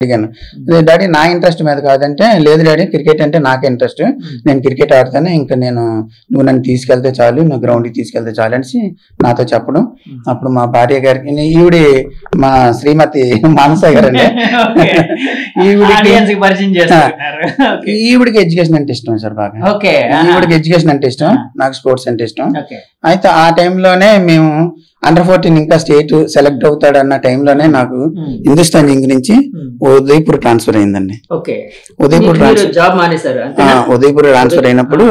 అడిగాను. డాడీ నా ఇంట్రెస్ట్ మీద కాదంటే, లేదు డాడీ క్రికెట్ అంటే నాకు ఇంట్రెస్ట్, నేను క్రికెట్ ఆడతాను, ఇంకా నువ్వు నన్ను తీసుకెళ్తే చాలు, నువ్వు గ్రౌండ్కి తీసుకెళ్తే చాలు అనేసి నాతో చెప్పడం. అప్పుడు మా భార్య గారికి, ఈవిడి మా శ్రీమతి మానస గారు అండి, ఈవిడికి ఎడ్యుకేషన్ అంటే ఇష్టం సార్ బాగా. ఈవిడికి ఎడ్యుకేషన్ అంటే ఇష్టం, నాకు స్పోర్ట్స్ అంటే ఇష్టం. అయితే ఆ టైంలోనే మేము అండర్-14 ఇంకా స్టేట్ సెలెక్ట్ అవుతాడు అన్న టైంలోనే నాకు హిందుస్థాన్ జింక్ నుంచి ఉదయపూర్ ట్రాన్స్ఫర్ అయిందండి. ఉదయపూర్ ట్రాన్స్ఫర్ అయినప్పుడు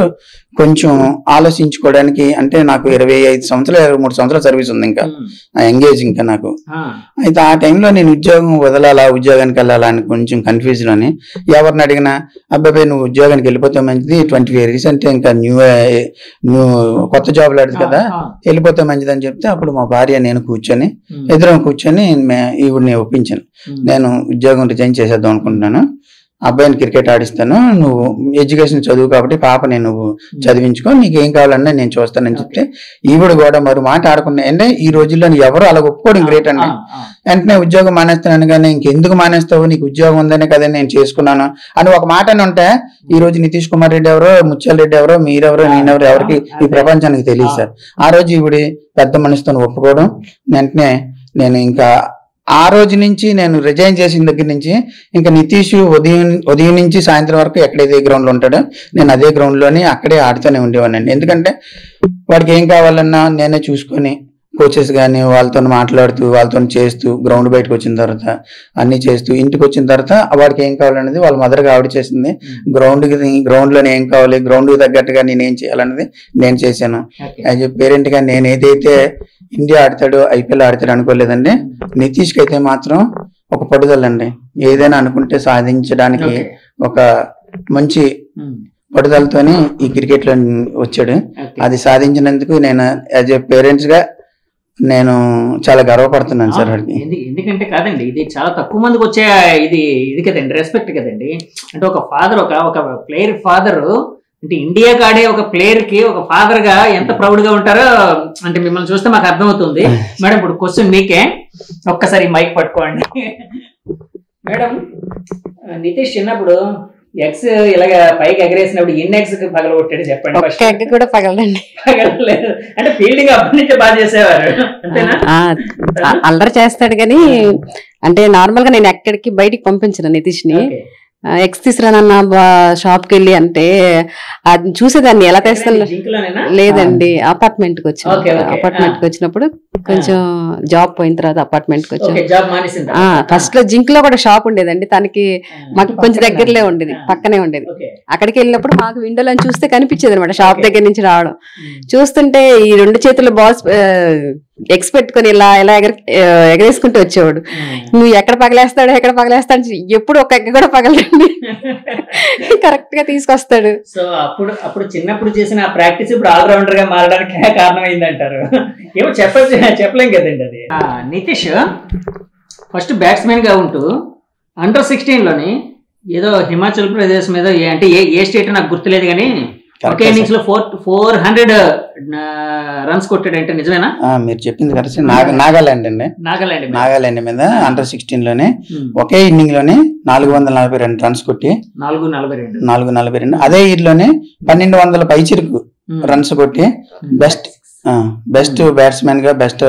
కొంచెం ఆలోచించుకోవడానికి, అంటే నాకు 23 సంవత్సరాల సర్వీస్ ఉంది, ఇంకా ఎంగేజ్ ఇంకా నాకు. అయితే ఆ టైంలో నేను ఉద్యోగం వదలాలా, ఉద్యోగానికి వెళ్ళాలా అని కొంచెం కన్ఫ్యూజన్ అని, ఎవరిని అడిగినా అబ్బాయి నువ్వు ఉద్యోగానికి వెళ్ళిపోతే మంచిది, 25 years అంటే ఇంకా నువ్వు కొత్త జాబ్ లాంటిది కదా, వెళ్ళిపోతే మంచిది అని చెప్తే, అప్పుడు మా భార్య నేను కూర్చొని ఎదురు కూర్చొని ఈవిడిని ఒప్పించాను, నేను ఉద్యోగం రిజైన్ చేసేద్దాం అనుకుంటున్నాను, అబ్బాయిని క్రికెట్ ఆడిస్తాను, నువ్వు ఎడ్యుకేషన్ చదువు కాబట్టి పాపని నువ్వు చదివించుకో, నీకు ఏం కావాలన్నా నేను చూస్తానని చెప్తే, ఈవిడ కూడా మరి మాట ఆడకుండా, అంటే ఈ రోజుల్లో ఎవరు అలా ఒప్పుకోవడం గ్రేట్ అండి. వెంటనే ఉద్యోగం మానేస్తున్నాను, కానీ ఇంకెందుకు మానేస్తావు, నీకు ఉద్యోగం ఉందనే కదా నేను చేసుకున్నాను అని ఒక మాట అని ఉంటే, ఈ రోజు నితీష్ కుమార్ రెడ్డి ఎవరో, ముత్యాల రెడ్డి ఎవరో, మీరెవరో, నేనెవరో ఎవరికి ఈ ప్రపంచానికి తెలియదు సార్. ఆ రోజు ఈవిడి పెద్ద మనిషితో ఒప్పుకోవడం, వెంటనే నేను ఇంకా ఆ రోజు నుంచి నేను రిజైన్ చేసిన దగ్గర నుంచి ఇంకా నితీష్ ఉదయం నుంచి సాయంత్రం వరకు ఎక్కడైతే గ్రౌండ్ లో ఉంటాడో నేను అదే గ్రౌండ్ లోని అక్కడే ఆడుతూనే ఉండేవాడిని. ఎందుకంటే వాడికి ఏం కావాలన్నా నేనే చూసుకొని, కోచెస్ కానీ వాళ్ళతో మాట్లాడుతూ, వాళ్ళతో చేస్తూ, గ్రౌండ్ బయటకు వచ్చిన తర్వాత అన్ని చేస్తూ, ఇంటికి వచ్చిన తర్వాత వాడికి ఏం కావాలనేది వాళ్ళ మదర్గా ఆవిడ చేసింది. గ్రౌండ్లోనే ఏం కావాలి, గ్రౌండ్కి తగ్గట్టుగా నేనేం చేయాలన్నది నేను చేశాను. యాజ్ ఎ పేరెంట్గా నేను ఏదైతే ఇండియా ఆడతాడు, ఐపీఎల్ ఆడతాడు అనుకోలేదండి. నితీష్కి అయితే మాత్రం ఒక పట్టుదలండి, ఏదైనా అనుకుంటే సాధించడానికి ఒక మంచి పట్టుదలతోనే ఈ క్రికెట్ లో వచ్చాడు. అది సాధించినందుకు నేను యాజ్ ఎ పేరెంట్స్ గా నేను చాలా గర్వపడుతున్నాను సార్. ఎందుకంటే కాదండి, ఇది చాలా తక్కువ మందికి వచ్చే ఇది కదండి, రెస్పెక్ట్ కదండి. అంటే ఒక ఫాదర్, ఒక ప్లేయర్ ఫాదర్, అంటే ఇండియాకి ఆడే ఒక ప్లేయర్ కి ఒక ఫాదర్ గా ఎంత ప్రౌడ్ గా ఉంటారో అంటే మిమ్మల్ని చూస్తే మాకు అర్థమవుతుంది. మేడం ఇప్పుడు క్వశ్చన్ మీకే, ఒక్కసారి మైక్ పట్టుకోండి. మేడం, నితీష్ చిన్నప్పుడు ఎగ్స్ ఇలాగ పైకి ఎగరేసినప్పుడు ఎన్ని ఎగ్స్ పగలగొట్టాడు చెప్పండి. ఎగ్ కూడా పగలదండి. పగలలేదు అంటే ఫీల్డింగ్ అప్పటి నుంచే బాగా చేసేవారు అంతేనా? అల్లరి చేస్తాడు కానీ, అంటే నార్మల్ గా నేను ఎక్కడికి బయటికి పంపించను నితీష్ ని. ఎగ్స్ తీసుకురానన్న షాప్ కి వెళ్ళి అంటే అది చూసేదాన్ని ఎలా తెస్తాను. లేదండి, అపార్ట్మెంట్ కి వచ్చినప్పుడు కొంచెం జాబ్ పోయిన తర్వాత అపార్ట్మెంట్ కి వచ్చాను. ఫస్ట్ లో జింక్ లో కూడా షాప్ ఉండేదండి, తనకి మాకు కొంచెం దగ్గరలో ఉండేది, పక్కనే ఉండేది. అక్కడికి వెళ్ళినప్పుడు మాకు విండోలో చూస్తే కనిపించేది అనమాట, షాప్ దగ్గర నుంచి రావడం. చూస్తుంటే ఈ 2 చేతుల బాల్స్ ఎగ్స్ పెట్టుకుని ఇలా ఎగరేసుకుంటూ వచ్చేవాడు. నువ్వు ఎక్కడ పగలేస్తాడు ఎప్పుడు ఒక ఎగ్గ కూడా పగలండి, కరెక్ట్ గా తీసుకొస్తాడు. సో అప్పుడు చిన్నప్పుడు చేసిన ప్రాక్టీస్ ఇప్పుడు ఆల్రౌండర్ గా మారడానికి కారణమైంది అంటారు. ఏమో చెప్పలేం కదండి అది. నితీష్ ఫస్ట్ బ్యాట్స్మెన్ గా ఉంటూ అండర్-16 లోని ఏదో హిమాచల్ ప్రదేశ్ మీద, అంటే ఏ స్టేట్ నాకు గుర్తులేదు కానీ ఒకే ఇన్నింగ్స్ లో 400 రన్స్ కొట్టాడు అంటే నిజమేనా? మీరు చెప్పింది కరెక్ట్. నాగాలాండ్ అండి, నాగాలాండ్ మీద అండర్-16 లోనే ఒకే ఇన్నింగ్ లోనే 442 రన్స్ కొట్టి 442 అదే ఇయర్ లోనే 1200 పైచిరుకు రన్స్ కొట్టి బెస్ట్ బ్యాట్స్మెన్ గా, బెస్ట్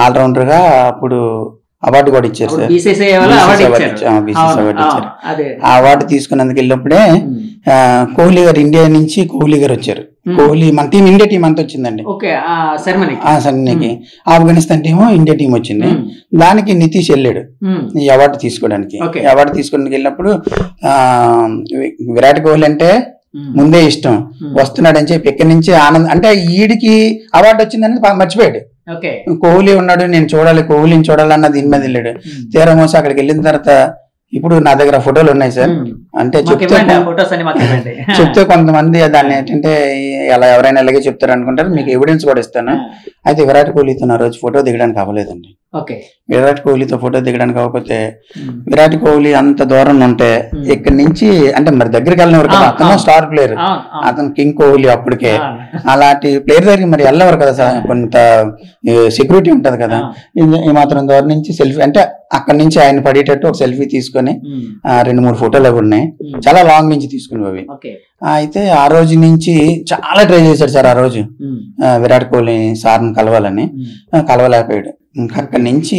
ఆల్రౌండర్ గా అప్పుడు అవార్డు కూడా ఇచ్చారు సార్. బీసీసీ అవార్డు ఇచ్చారు. ఆ అవార్డు తీసుకున్నందుకు వెళ్ళినప్పుడే కోహ్లీ గారు, ఇండియా నుంచి కోహ్లీ గారు వచ్చారు. కోహ్లీ మన టీం, ఇండియా టీం అంతా వచ్చిందండి సెరమనీకి. ఆఫ్ఘనిస్తాన్ టీము, ఇండియా టీం వచ్చింది. దానికి నితీష్ వెళ్ళాడు ఈ అవార్డు తీసుకోవడానికి. అవార్డు తీసుకోవడానికి వెళ్ళినప్పుడు విరాట్ కోహ్లీ అంటే ముందే ఇష్టం, వస్తున్నాడని చెప్పి ఇక్కడి నుంచి ఆనందం, అంటే ఈడికి అవార్డు వచ్చిందని మర్చిపోయాడు. కోహ్లీ ఉన్నాడు, నేను చూడాలి, కోహ్లీని చూడాలన్న దీని మీద వెళ్ళాడు. తీరా మోసం అక్కడికి వెళ్ళిన తర్వాత, ఇప్పుడు నా దగ్గర ఫోటోలు ఉన్నాయి సార్, అంటే చెప్తే కొంతమంది దాన్ని ఏంటంటే అలా ఎవరైనా ఇలాగే చెప్తారు అనుకుంటారు, మీకు ఎవిడెన్స్ కూడా ఇస్తాను. అయితే విరాట్ కోహ్లీతో ఆ రోజు ఫోటో దిగడానికి అవ్వలేదండి. విరాట్ కోహ్లీతో ఫోటో దిగడానికి కాకపోతే విరాట్ కోహ్లీ అంత దూరం ఉంటే ఇక్కడి నుంచి అంటే మరి దగ్గరికి వెళ్ళినవారు కదా, అతను స్టార్ ప్లేయర్, అతను కింగ్ కోహ్లీ అప్పటికే, అలాంటి ప్లేయర్ దగ్గరికి మరి వెళ్ళేవారు కదా సార్, కొంత సెక్యూరిటీ ఉంటది కదా, ఈ మాత్రం దూరం నుంచి సెల్ఫీ అంటే అక్కడి నుంచి ఆయన పడేటట్టు ఒక సెల్ఫీ తీసుకొని 2-3 ఫోటోలు అవి ఉన్నాయి, చాలా లాంగ్ నుంచి తీసుకునేవి. అయితే ఆ రోజు నుంచి చాలా ట్రై చేశాడు సార్ ఆ రోజు విరాట్ కోహ్లీ సార్ని కలవాలని, కలవలేకపోయాడు. ఇంకా అక్కడి నుంచి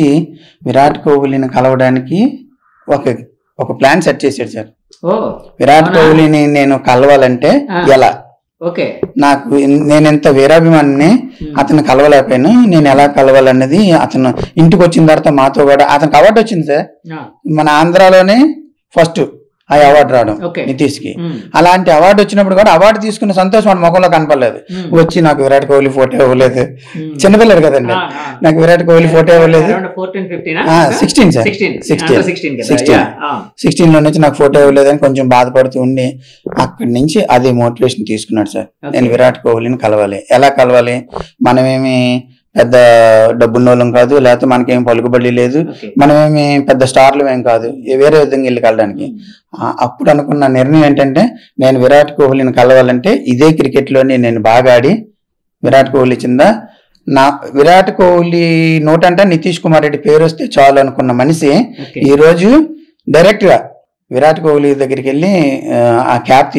విరాట్ కోహ్లీని కలవడానికి ఒక ప్లాన్ సెట్ చేశాడు సార్. విరాట్ కోహ్లీని నేను కలవాలంటే ఎలా, నాకు నేను ఎంత వీరాభిమాని అతను కలవలేకపోయాను, నేను ఎలా కలవాలన్నది అతను ఇంటికి వచ్చిన తర్వాత మాతో కూడా అతనికి అవార్డు వచ్చింది సార్, మన ఆంధ్రాలోనే ఫస్ట్ ఆ అవార్డు రావడం నితీష్ కి. అలాంటి అవార్డు వచ్చినప్పుడు కూడా అవార్డు తీసుకున్న సంతోషం వాడి ముఖంలో కనపడలేదు. వచ్చి నాకు విరాట్ కోహ్లీ ఫోటో ఇవ్వలేదు, చిన్నపిల్లలు కదండి, నాకు విరాట్ కోహ్లీ ఫోటో ఇవ్వలేదు, 16 లో నుంచి నాకు ఫోటో ఇవ్వలేదు అని కొంచెం బాధపడుతూ ఉండి అక్కడి నుంచి అదే మోటివేషన్ తీసుకున్నాడు సార్. నేను విరాట్ కోహ్లీని కలవాలి, ఎలా కలవాలి, మనమేమి పెద్ద డబ్బున్నోళ్ళం కాదు, లేకపోతే మనకేం పలుకుబడి లేదు, మనమేమి పెద్ద స్టార్లు ఏం కాదు, వేరే విధంగా వెళ్ళి కలడానికి. అప్పుడు అనుకున్న నిర్ణయం ఏంటంటే నేను విరాట్ కోహ్లీని కలవాలంటే ఇదే క్రికెట్ లోనే నేను బాగా ఆడి విరాట్ కోహ్లీ కింద విరాట్ కోహ్లీ నోటంటే నితీష్ కుమార్ రెడ్డి పేరు వస్తే చాలు అనుకున్న మనిషి ఈ రోజు డైరెక్ట్ గా విరాట్ కోహ్లీ దగ్గరికి వెళ్ళి ఆ క్యాప్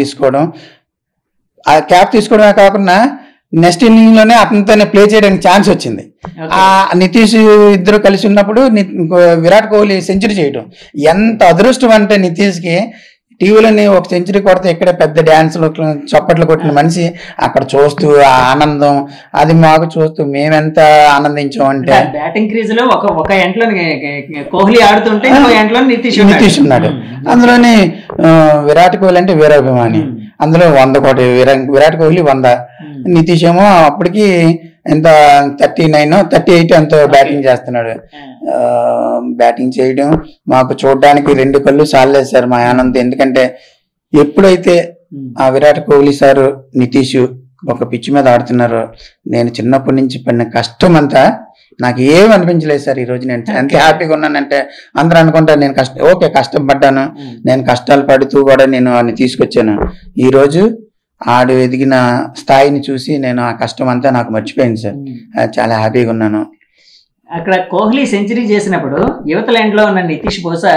తీసుకోవడమే కాకుండా నెక్స్ట్ ఇన్నింగ్ లోనే అతనితోనే ప్లే చేయడానికి ఛాన్స్ వచ్చింది. ఆ నితీష్ ఇద్దరు కలిసి ఉన్నప్పుడు విరాట్ కోహ్లీ సెంచరీ చేయడం ఎంత అదృష్టం అంటే నితీష్ కి టీవీలోని ఒక సెంచరీ కొడితే ఇక్కడ పెద్ద డ్యాన్సులు చప్పట్లు కొట్టిన మనిషి అక్కడ చూస్తూ ఆ ఆనందం, అది మాకు చూస్తూ మేమెంత ఆనందించాం అంటే బ్యాటింగ్ క్రీజ్ లో ఒక ఎంట్లో కోహ్లీ ఆడుతుంటే నితీష్ ఉన్నాడు, అందులోని విరాట్ కోహ్లీ అంటే వీరాభిమాని, అందులో 100 కోటి విరాట్ కోహ్లీ 100, నితీష్ ఏమో అప్పటికి ఎంత 38 ఎంతో బ్యాటింగ్ చేస్తున్నాడు. బ్యాటింగ్ చేయడం మాకు చూడడానికి 2 కళ్ళు సాలేదు సార్ మా ఆనందం. ఎందుకంటే ఎప్పుడైతే ఆ విరాట్ కోహ్లీ సార్ నితీష్ ఒక పిచ్ మీద ఆడుతున్నారో నేను చిన్నప్పటి నుంచి పడిన కష్టం అంతా నాకు ఏమి అనిపించలేదు సార్. ఈ రోజు నేను ఎంత హ్యాపీగా ఉన్నానంటే అందరూ అనుకుంటారు నేను కష్టం పడ్డాను, నేను కష్టాలు పడుతూ కూడా నేను వాడిని తీసుకొచ్చాను. ఈ రోజు ఆడు ఎదిగిన స్థాయిని చూసి నేను ఆ కష్టం అంతా నాకు మర్చిపోయింది సార్, చాలా హ్యాపీగా ఉన్నాను. అక్కడ కోహ్లీ సెంచరీ చేసినప్పుడు యువత లైన్ లో ఉన్న నితీష్ బహుశా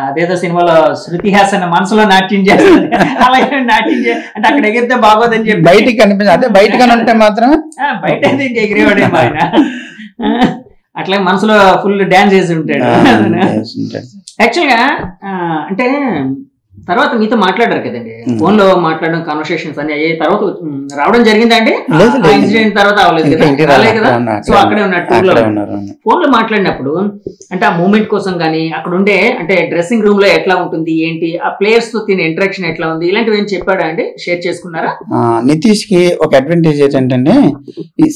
అదేదో సినిమాలో శృతి హాసన్ మనసులో నాట్యం చేస్తుంది, అలాగే నాట్యం అంటే అక్కడ ఎగిరితే బాగోదని చెప్పి బయటికి కనిపించింది. అదే బయటగా ఉంటే మాత్రం బయట ఎగిరేవాడేమో ఆయన, అట్లా మనసులో ఫుల్ డాన్స్ చేసి ఉంటాడు. యాక్చువల్ గా అంటే తర్వాత మీతో మాట్లాడారు కదండి, ఫోన్ లో మాట్లాడడం కాన్వర్సేషన్స్ అని అయ్యే తర్వాత రావడం జరిగిందండి, ఇన్సిడెంట్ తర్వాత అవ్వలేదు కదా, సో అక్కడే ఉన్నట్టు ఫోన్ లో మాట్లాడినప్పుడు అంటే ఆ మూమెంట్ కోసం కానీ అక్కడ ఉండే అంటే డ్రెస్సింగ్ రూమ్ లో ఎట్లా ఉంటుంది ఏంటి, ఆ ప్లేయర్స్ తో తినే ఇంటరాక్షన్ ఎట్లా ఉంది, ఇలాంటివి ఏం చెప్పాడా అండి, షేర్ చేసుకున్నారా? నితీష్ కి ఒక అడ్వాంటేజ్ ఏంటంటే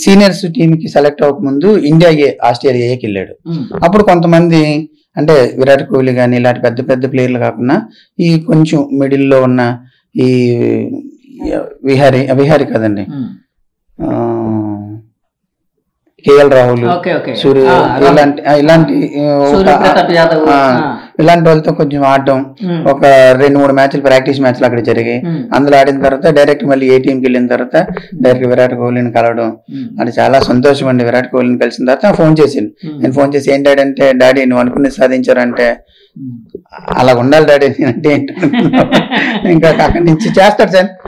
సీనియర్స్ టీమ్ కి సెలెక్ట్ అవ్వక ముందు ఇండియా ఆస్ట్రేలియాకి వెళ్ళాడు. అప్పుడు కొంతమంది అంటే విరాట్ కోహ్లీ కానీ ఇలాంటి పెద్ద పెద్ద ప్లేయర్లు కాకుండా ఈ కొంచెం మిడిల్లో ఉన్న ఈ విహారీ కదండి, కేఎల్ రాహుల్, సూర్య, ఇలాంటి వాళ్ళతో కొంచెం ఆడటం, ఒక 2-3 మ్యాచ్లు ప్రాక్టీస్ మ్యాచ్లు అక్కడ జరిగాయి. అందులో ఆడిన తర్వాత డైరెక్ట్ మళ్ళీ ఏ టీంకి వెళ్ళిన తర్వాత డైరెక్ట్ విరాట్ కోహ్లీని కలవడం అది చాలా సంతోషం అండి. విరాట్ కోహ్లీని కలిసిన తర్వాత ఫోన్ చేసింది, నేను ఫోన్ చేసి ఏం డాడీ అంటే, డాడీ నువ్వు అనుకున్నది సాధించారంటే అలా ఉండాలి డాడీ అంటే ఇంకా అక్కడి నుంచి చేస్తాడు సార్,